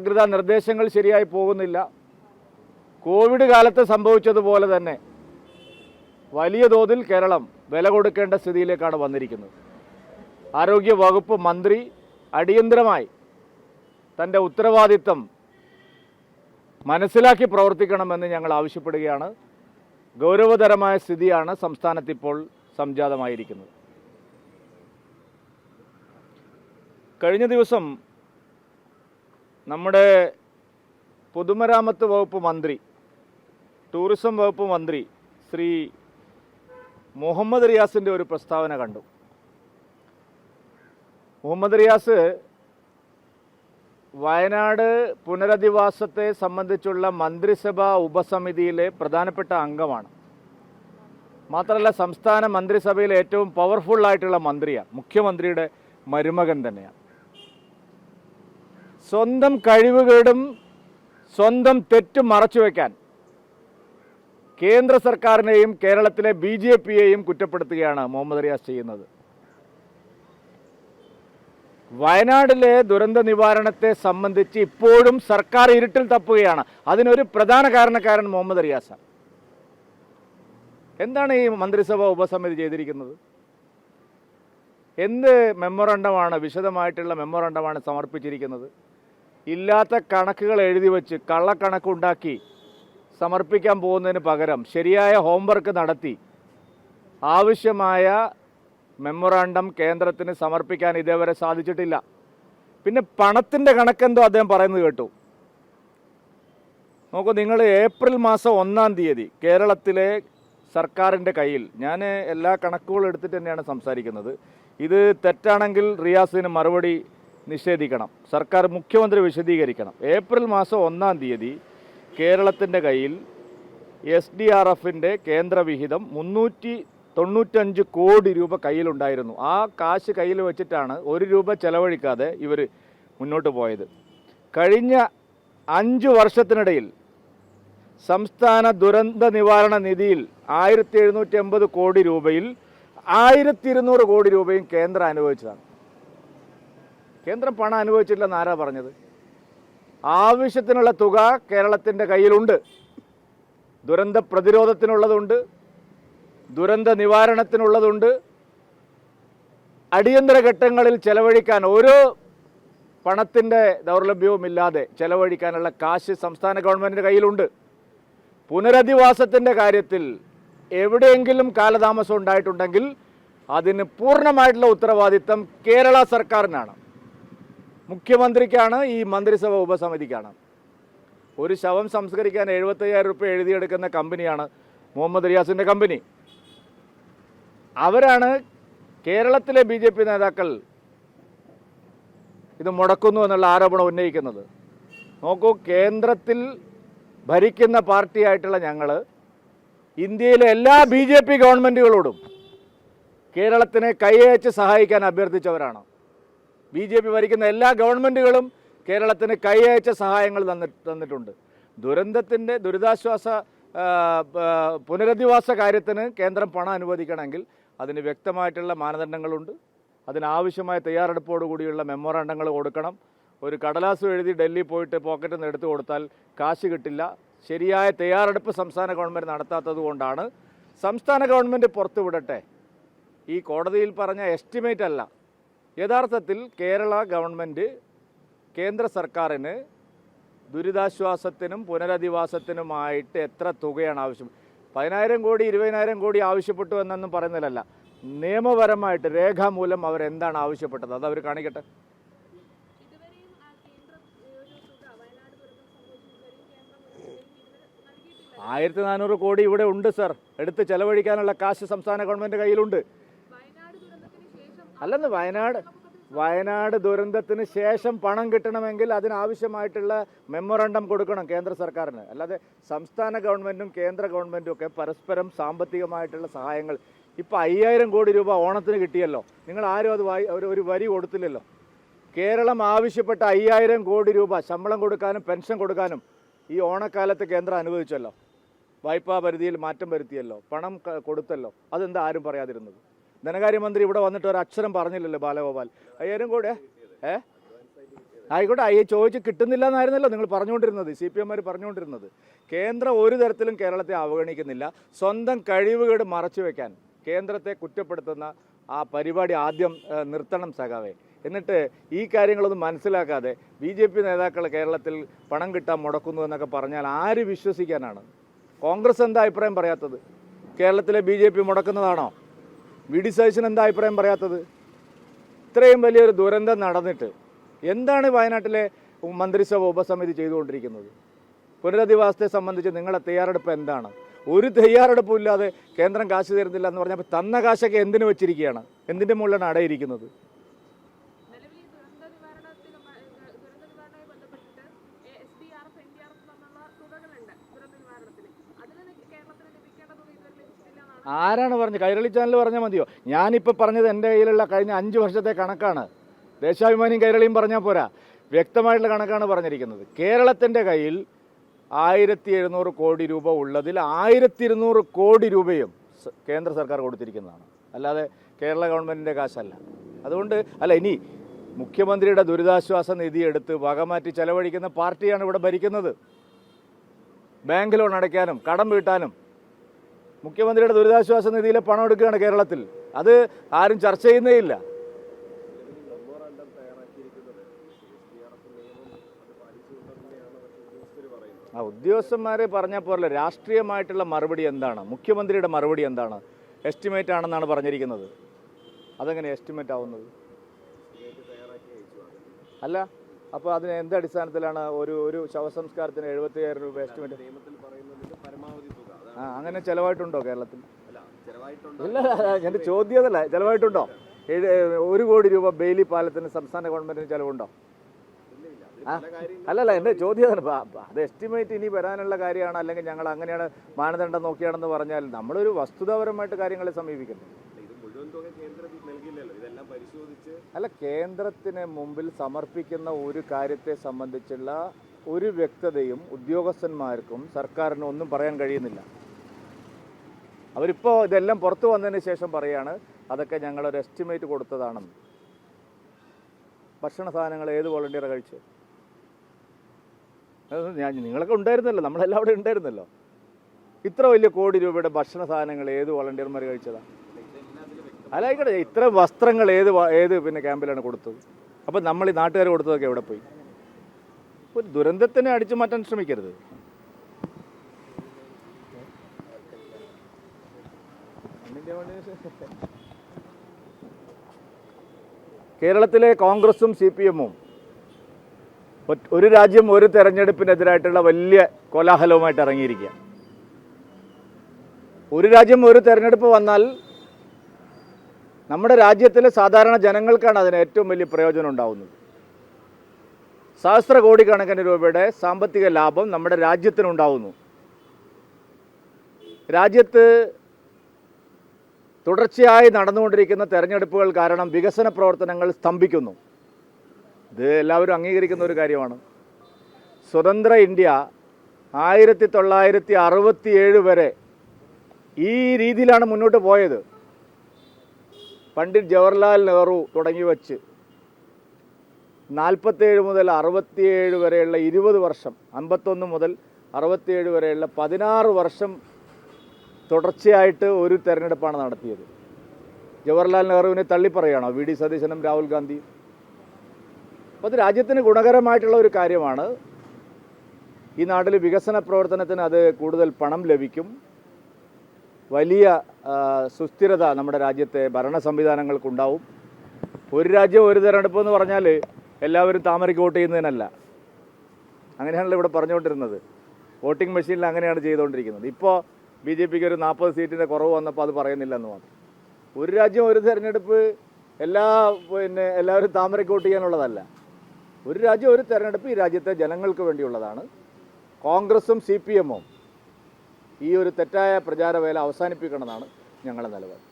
ജാഗ്രതാ നിർദ്ദേശങ്ങൾ ശരിയായി പോകുന്നില്ല. കോവിഡ് കാലത്ത് സംഭവിച്ചതുപോലെ തന്നെ വലിയ തോതിൽ കേരളം വില കൊടുക്കേണ്ട സ്ഥിതിയിലേക്കാണ് വന്നിരിക്കുന്നത്. ആരോഗ്യ വകുപ്പ് മന്ത്രി അടിയന്തരമായി തൻ്റെ ഉത്തരവാദിത്തം മനസ്സിലാക്കി പ്രവർത്തിക്കണമെന്ന് ഞങ്ങൾ ആവശ്യപ്പെടുകയാണ്. ഗൗരവതരമായ സ്ഥിതിയാണ് സംസ്ഥാനത്തിപ്പോൾ സംജാതമായിരിക്കുന്നത്. കഴിഞ്ഞ ദിവസം നമ്മുടെ പൊതുമരാമത്ത് വകുപ്പ് മന്ത്രി, ടൂറിസം വകുപ്പ് മന്ത്രി ശ്രീ മുഹമ്മദ് റിയാസിൻ്റെ ഒരു പ്രസ്താവന കണ്ടു. മുഹമ്മദ് റിയാസ് വയനാട് പുനരധിവാസത്തെ സംബന്ധിച്ചുള്ള മന്ത്രിസഭാ ഉപസമിതിയിലെ പ്രധാനപ്പെട്ട അംഗമാണ്. മാത്രമല്ല സംസ്ഥാന മന്ത്രിസഭയിലെ ഏറ്റവും പവർഫുള്ളായിട്ടുള്ള മന്ത്രിയാണ്. മുഖ്യമന്ത്രിയുടെ മരുമകൻ തന്നെയാണ്. സ്വന്തം കഴിവുകേടും സ്വന്തം തെറ്റും മറച്ചുവെക്കാൻ കേന്ദ്ര സർക്കാരിനെയും കേരളത്തിലെ BJPയെയും കുറ്റപ്പെടുത്തുകയാണ് മുഹമ്മദ് റിയാസ് ചെയ്യുന്നത്. വയനാട്ടിലെ ദുരന്ത നിവാരണത്തെ സംബന്ധിച്ച് ഇപ്പോഴും സർക്കാർ ഇരുട്ടിൽ തപ്പുകയാണ്. അതിനൊരു പ്രധാന കാരണക്കാരൻ മുഹമ്മദ് റിയാസാണ്. എന്താണ് ഈ മന്ത്രിസഭാ ഉപസമിതി ചെയ്തിരിക്കുന്നത്? എന്ത് മെമ്മോറണ്ടമാണ്, വിശദമായിട്ടുള്ള മെമ്മോറണ്ടമാണ് സമർപ്പിച്ചിരിക്കുന്നത്? ഇല്ലാത്ത കണക്കുകൾ എഴുതി വച്ച് കള്ളക്കണക്കുണ്ടാക്കി സമർപ്പിക്കാൻ പോകുന്നതിന് പകരം ശരിയായ ഹോംവർക്ക് നടത്തി ആവശ്യമായ മെമ്മോറാണ്ടം കേന്ദ്രത്തിന് സമർപ്പിക്കാൻ ഇതേവരെ സാധിച്ചിട്ടില്ല. പിന്നെ പണത്തിൻ്റെ കണക്കെന്തോ അദ്ദേഹം പറയുന്നത് കേട്ടു. നോക്കൂ, നിങ്ങൾ ഏപ്രിൽ മാസം 1-ാം തീയതി കേരളത്തിലെ സർക്കാരിൻ്റെ കയ്യിൽ, ഞാൻ എല്ലാ കണക്കുകളും എടുത്തിട്ട് തന്നെയാണ് സംസാരിക്കുന്നത്, ഇത് തെറ്റാണെങ്കിൽ റിയാസിന് മറുപടി നിഷേധിക്കണം, സർക്കാർ മുഖ്യമന്ത്രി വിശദീകരിക്കണം. ഏപ്രിൽ മാസം 1-ാം തീയതി കേരളത്തിൻ്റെ കയ്യിൽ SDRFൻ്റെ കേന്ദ്രവിഹിതം 395 കോടി രൂപ കയ്യിലുണ്ടായിരുന്നു. ആ കാശ് കയ്യിൽ വെച്ചിട്ടാണ് 1 രൂപ ചെലവഴിക്കാതെ ഇവർ മുന്നോട്ട് പോയത്. കഴിഞ്ഞ 5 വർഷത്തിനിടയിൽ സംസ്ഥാന ദുരന്ത നിവാരണ നിധിയിൽ 1780 കോടി രൂപയിൽ 1200 കോടി രൂപയും കേന്ദ്രം അനുവദിച്ചതാണ്. കേന്ദ്രം പണം അനുവദിച്ചിട്ടില്ലെന്ന് ആരാ പറഞ്ഞത്? ആവശ്യത്തിനുള്ള തുക കേരളത്തിൻ്റെ കയ്യിലുണ്ട്. ദുരന്ത പ്രതിരോധത്തിനുള്ളതുണ്ട്, ദുരന്ത നിവാരണത്തിനുള്ളതുണ്ട്. അടിയന്തര ഘട്ടങ്ങളിൽ ചെലവഴിക്കാൻ ഓരോ പണത്തിൻ്റെ ദൗർലഭ്യവുമില്ലാതെ ചെലവഴിക്കാനുള്ള കാശ് സംസ്ഥാന ഗവൺമെൻറ്റിൻ്റെ കയ്യിലുണ്ട്. പുനരധിവാസത്തിൻ്റെ കാര്യത്തിൽ എവിടെയെങ്കിലും കാലതാമസം ഉണ്ടായിട്ടുണ്ടെങ്കിൽ അതിന് പൂർണ്ണമായിട്ടുള്ള ഉത്തരവാദിത്തം കേരള സർക്കാരിനാണ്, മുഖ്യമന്ത്രിക്കാണ്, ഈ മന്ത്രിസഭ ഉപസമിതിക്കാണ്. ഒരു ശവം സംസ്കരിക്കാൻ 75,000 രൂപ എഴുതിയെടുക്കുന്ന കമ്പനിയാണ് മുഹമ്മദ് റിയാസിൻ്റെ കമ്പനി. അവരാണ് കേരളത്തിലെ BJP നേതാക്കൾ ഇത് മുടക്കുന്നു എന്നുള്ള ആരോപണം ഉന്നയിക്കുന്നത്. നോക്കൂ, കേന്ദ്രത്തിൽ ഭരിക്കുന്ന പാർട്ടിയായിട്ടുള്ള ഞങ്ങൾ ഇന്ത്യയിലെ എല്ലാ BJP ഗവൺമെൻറ്റുകളോടും കേരളത്തിനെ കൈയച്ച് സഹായിക്കാൻ അഭ്യർത്ഥിച്ചവരാണ്. BJP ഭരിക്കുന്ന എല്ലാ ഗവൺമെൻറ്റുകളും കേരളത്തിന് കൈയച്ച സഹായങ്ങൾ തന്നിട്ടുണ്ട്. ദുരിതാശ്വാസ പുനരധിവാസ കാര്യത്തിന് കേന്ദ്രം പണം അനുവദിക്കണമെങ്കിൽ അതിന് വ്യക്തമായിട്ടുള്ള മാനദണ്ഡങ്ങളുണ്ട്. അതിനാവശ്യമായ തയ്യാറെടുപ്പോടുകൂടിയുള്ള മെമ്മോറാണ്ടങ്ങൾ കൊടുക്കണം. ഒരു കടലാസ് എഴുതി ഡൽഹി പോയിട്ട് പോക്കറ്റിൽ നിന്ന് എടുത്തു കൊടുത്താൽ കാശ് കിട്ടില്ല. ശരിയായ തയ്യാറെടുപ്പ് സംസ്ഥാന ഗവൺമെൻറ് നടത്താത്തത് കൊണ്ടാണ്. സംസ്ഥാന ഗവൺമെൻറ് പുറത്തുവിടട്ടെ. ഈ കോടതിയിൽ പറഞ്ഞ എസ്റ്റിമേറ്റ് അല്ല. യഥാർത്ഥത്തിൽ കേരള ഗവൺമെൻറ് കേന്ദ്ര സർക്കാരിന് ദുരിതാശ്വാസത്തിനും പുനരധിവാസത്തിനുമായിട്ട് എത്ര തുകയാണ് ആവശ്യം? 10,000 കോടി 20,000 കോടി ആവശ്യപ്പെട്ടു എന്നൊന്നും പറയുന്നില്ലല്ല. നിയമപരമായിട്ട് രേഖാമൂലം അവരെന്താണ് ആവശ്യപ്പെട്ടത് അതവർ കാണിക്കട്ടെ. 1400 കോടി ഇവിടെ ഉണ്ട് സർ. എടുത്ത് ചെലവഴിക്കാനുള്ള കാശ് സംസ്ഥാന ഗവൺമെൻറ് കയ്യിലുണ്ട്. അല്ലെന്ന് വയനാട് ദുരന്തത്തിന് ശേഷം പണം കിട്ടണമെങ്കിൽ അതിനാവശ്യമായിട്ടുള്ള മെമ്മോറണ്ടം കൊടുക്കണം കേന്ദ്ര സർക്കാരിന്. അല്ലാതെ സംസ്ഥാന ഗവൺമെൻറ്റും കേന്ദ്ര ഗവൺമെൻറ്റും ഒക്കെ പരസ്പരം സാമ്പത്തികമായിട്ടുള്ള സഹായങ്ങൾ, ഇപ്പോൾ 5000 കോടി രൂപ ഓണത്തിന് കിട്ടിയല്ലോ, നിങ്ങൾ ആരും അത് ഒരു വരി കൊടുത്തില്ലല്ലോ. കേരളം ആവശ്യപ്പെട്ട 5000 കോടി രൂപ ശമ്പളം കൊടുക്കാനും പെൻഷൻ കൊടുക്കാനും ഈ ഓണക്കാലത്ത് കേന്ദ്രം അനുവദിച്ചല്ലോ. വായ്പാ പരിധിയിൽ മാറ്റം വരുത്തിയല്ലോ, പണം കൊടുത്തല്ലോ. അതെന്താ ആരും പറയാതിരുന്നത്? ധനകാര്യമന്ത്രി ഇവിടെ വന്നിട്ട് ഒരു അക്ഷരം പറഞ്ഞില്ലല്ലോ ബാലഗോപാൽ. 5000 കോടി ആയിക്കോട്ടെ, ചോദിച്ച് കിട്ടുന്നില്ല എന്നായിരുന്നല്ലോ നിങ്ങൾ പറഞ്ഞുകൊണ്ടിരുന്നത്, CPM പറഞ്ഞുകൊണ്ടിരുന്നത്. കേന്ദ്രം ഒരു തരത്തിലും കേരളത്തെ അവഗണിക്കുന്നില്ല. സ്വന്തം കഴിവുകേട് മറച്ചു വെക്കാൻ കേന്ദ്രത്തെ കുറ്റപ്പെടുത്തുന്ന ആ പരിപാടി ആദ്യം നിർത്തണം സഖാവേ. എന്നിട്ട് ഈ കാര്യങ്ങളൊന്നും മനസ്സിലാക്കാതെ BJP നേതാക്കൾ കേരളത്തിൽ പണം കിട്ടാൻ മുടക്കുന്നു എന്നൊക്കെ പറഞ്ഞാൽ ആര് വിശ്വസിക്കാനാണ്? കോൺഗ്രസ് എന്താ അഭിപ്രായം പറയാത്തത്? കേരളത്തിലെ BJP മുടക്കുന്നതാണോ? VD സതീശൻ എന്താ അഭിപ്രായം പറയാത്തത്? ഇത്രയും വലിയൊരു ദുരന്തം നടന്നിട്ട് എന്താണ് വയനാട്ടിലെ മന്ത്രിസഭ ഉപസമിതി ചെയ്തുകൊണ്ടിരിക്കുന്നത്? പുനരധിവാസത്തെ സംബന്ധിച്ച് നിങ്ങളുടെ തയ്യാറെടുപ്പ് എന്താണ്? ഒരു തയ്യാറെടുപ്പും ഇല്ലാതെ കേന്ദ്രം കാശ് തരുന്നില്ല എന്ന് പറഞ്ഞപ്പോൾ തന്ന കാശൊക്കെ എന്തിനു വെച്ചിരിക്കുകയാണ്? എന്തിൻ്റെ മുകളിലാണ് അടയിരിക്കുന്നത്? ആരാണ് പറഞ്ഞത്? കൈരളി ചാനൽ പറഞ്ഞാൽ മതിയോ? ഞാനിപ്പോൾ പറഞ്ഞത് എൻ്റെ കയ്യിലുള്ള കഴിഞ്ഞ 5 വർഷത്തെ കണക്കാണ്. ദേശാഭിമാനിയും കൈരളിയും പറഞ്ഞാൽ പോരാ, വ്യക്തമായിട്ടുള്ള കണക്കാണ് പറഞ്ഞിരിക്കുന്നത്. കേരളത്തിൻ്റെ കയ്യിൽ 1700 കോടി രൂപ ഉള്ളതിൽ 1200 കോടി രൂപയും കേന്ദ്ര സർക്കാർ കൊടുത്തിരിക്കുന്നതാണ്, അല്ലാതെ കേരള ഗവൺമെൻറ്റിൻ്റെ കാശല്ല. അതുകൊണ്ട് ഇനി മുഖ്യമന്ത്രിയുടെ ദുരിതാശ്വാസ നിധി എടുത്ത് വകമാറ്റി ചെലവഴിക്കുന്ന പാർട്ടിയാണ് ഇവിടെ ഭരിക്കുന്നത്. ബാങ്ക് ലോൺ അടയ്ക്കാനും കടം വീട്ടാനും മുഖ്യമന്ത്രിയുടെ ദുരിതാശ്വാസ നിധിയിലെ പണം എടുക്കുകയാണ് കേരളത്തിൽ. അത് ആരും ചർച്ച ചെയ്യുന്നേ ഇല്ല. ഉദ്യോഗസ്ഥന്മാരെ പറഞ്ഞാൽ പോലെ രാഷ്ട്രീയമായിട്ടുള്ള മറുപടി എന്താണ്? മുഖ്യമന്ത്രിയുടെ മറുപടി എന്താണ്? എസ്റ്റിമേറ്റ് ആണെന്നാണ് പറഞ്ഞിരിക്കുന്നത്. അതെങ്ങനെ എസ്റ്റിമേറ്റ് ആവുന്നത്? അല്ല, അപ്പോൾ അതിന് എന്ത് അടിസ്ഥാനത്തിലാണ് ഒരു ശവസംസ്കാരത്തിന് 75,000 രൂപ എസ്റ്റിമേറ്റ്? അങ്ങനെ ചിലവായിട്ടുണ്ടോ കേരളത്തിൽ? ഇല്ല, എൻ്റെ ചോദ്യം അതല്ല, ചിലവായിട്ടുണ്ടോ? 1 കോടി രൂപ ബെയിലി പാലത്തിന് സംസ്ഥാന ഗവൺമെൻറ്റിന് ചിലവുണ്ടോ? അല്ലല്ല, എൻ്റെ ചോദ്യം അത് എസ്റ്റിമേറ്റ് ഇനി വരാനുള്ള കാര്യമാണ്, അല്ലെങ്കിൽ ഞങ്ങൾ അങ്ങനെയാണ് മാനദണ്ഡം നോക്കിയാണെന്ന് പറഞ്ഞാൽ നമ്മളൊരു വസ്തുതാപരമായിട്ട് കാര്യങ്ങളെ സമീപിക്കുന്നു. അല്ല, കേന്ദ്രത്തിന് മുമ്പിൽ സമർപ്പിക്കുന്ന ഒരു കാര്യത്തെ സംബന്ധിച്ചുള്ള ഒരു വ്യക്തതയും ഉദ്യോഗസ്ഥന്മാർക്കും സർക്കാരിനും ഒന്നും പറയാൻ കഴിയുന്നില്ല. അവരിപ്പോൾ ഇതെല്ലാം പുറത്തു വന്നതിന് ശേഷം പറയുകയാണ് അതൊക്കെ ഞങ്ങളൊരു എസ്റ്റിമേറ്റ് കൊടുത്തതാണെന്ന്. ഭക്ഷണ സാധനങ്ങൾ ഏത് വോളണ്ടിയർ കഴിച്ചു? നിങ്ങളൊക്കെ ഉണ്ടായിരുന്നല്ലോ, നമ്മളെല്ലാം അവിടെ ഉണ്ടായിരുന്നല്ലോ. ഇത്ര വലിയ കോടി രൂപയുടെ ഭക്ഷണ സാധനങ്ങൾ ഏത് വോളണ്ടിയർമാർ കഴിച്ചതാണ്? അല്ലായിക്കട്ടെ, ഇത്ര വസ്ത്രങ്ങൾ ഏത് പിന്നെ ക്യാമ്പിലാണ് കൊടുത്തത്? അപ്പം നമ്മൾ ഈ നാട്ടുകാർ കൊടുത്തതൊക്കെ എവിടെ പോയി? ഒരു ദുരന്തത്തിനെ അടിച്ചു മാറ്റാൻ ശ്രമിക്കരുത്. കേരളത്തിലെ കോൺഗ്രസും CPM-ഉം ഒരു രാജ്യം ഒരു തെരഞ്ഞെടുപ്പിനെതിരായിട്ടുള്ള വലിയ കോലാഹലവുമായിട്ട് ഇറങ്ങിയിരിക്കുക. ഒരു രാജ്യം ഒരു തെരഞ്ഞെടുപ്പ് വന്നാൽ നമ്മുടെ രാജ്യത്തിലെ സാധാരണ ജനങ്ങൾക്കാണ് അതിന് ഏറ്റവും വലിയ പ്രയോജനം ഉണ്ടാവുന്നത്. സഹസ്ര കോടിക്കണക്കിന് രൂപയുടെ സാമ്പത്തിക ലാഭം നമ്മുടെ രാജ്യത്തിനുണ്ടാവുന്നു. രാജ്യത്ത് തുടർച്ചയായി നടന്നുകൊണ്ടിരിക്കുന്ന തെരഞ്ഞെടുപ്പുകൾ കാരണം വികസന പ്രവർത്തനങ്ങൾ സ്തംഭിക്കുന്നു. ഇത് എല്ലാവരും അംഗീകരിക്കുന്ന ഒരു കാര്യമാണ്. സ്വതന്ത്ര ഇന്ത്യ 1967 വരെ ഈ രീതിയിലാണ് മുന്നോട്ട് പോയത്. പണ്ഡിറ്റ് ജവഹർലാൽ നെഹ്റു തുടങ്ങി വച്ച് 47 മുതൽ 67 വരെയുള്ള 20 വർഷം, 51 മുതൽ 67 വരെയുള്ള 16 വർഷം തുടർച്ചയായിട്ട് ഒരു തെരഞ്ഞെടുപ്പാണ് നടത്തിയത്. ജവഹർലാൽ നെഹ്റുവിനെ തള്ളിപ്പറയാണോ VD സതീശനും രാഹുൽ ഗാന്ധിയും? അപ്പോൾ അത് രാജ്യത്തിന് ഗുണകരമായിട്ടുള്ള ഒരു കാര്യമാണ്. ഈ നാട്ടിൽ വികസന പ്രവർത്തനത്തിന് അത് കൂടുതൽ പണം ലഭിക്കും. വലിയ സുസ്ഥിരത നമ്മുടെ രാജ്യത്തെ ഭരണ സംവിധാനങ്ങൾക്കുണ്ടാവും. ഒരു രാജ്യം ഒരു തെരഞ്ഞെടുപ്പ് എന്ന് പറഞ്ഞാൽ എല്ലാവരും താമരയ്ക്ക് വോട്ട് ചെയ്യുന്നതിനല്ല. അങ്ങനെയാണല്ലോ ഇവിടെ പറഞ്ഞുകൊണ്ടിരുന്നത്. വോട്ടിംഗ് മെഷീനിൽ അങ്ങനെയാണ് ചെയ്തുകൊണ്ടിരിക്കുന്നത്. ഇപ്പോൾ BJPക്ക് ഒരു 40 സീറ്റിൻ്റെ കുറവ് വന്നപ്പോൾ അത് പറയുന്നില്ലെന്ന് മാത്രം. ഒരു രാജ്യം ഒരു തെരഞ്ഞെടുപ്പ് എല്ലാവരും താമരയ്ക്ക് വോട്ട് ചെയ്യാനുള്ളതല്ല. ഒരു രാജ്യം ഒരു തെരഞ്ഞെടുപ്പ് ഈ രാജ്യത്തെ ജനങ്ങൾക്ക് വേണ്ടിയുള്ളതാണ്. കോൺഗ്രസും CPM-ഉം ഈ ഒരു തെറ്റായ പ്രചാരവേല അവസാനിപ്പിക്കണമെന്നാണ് ഞങ്ങളുടെ നിലപാട്.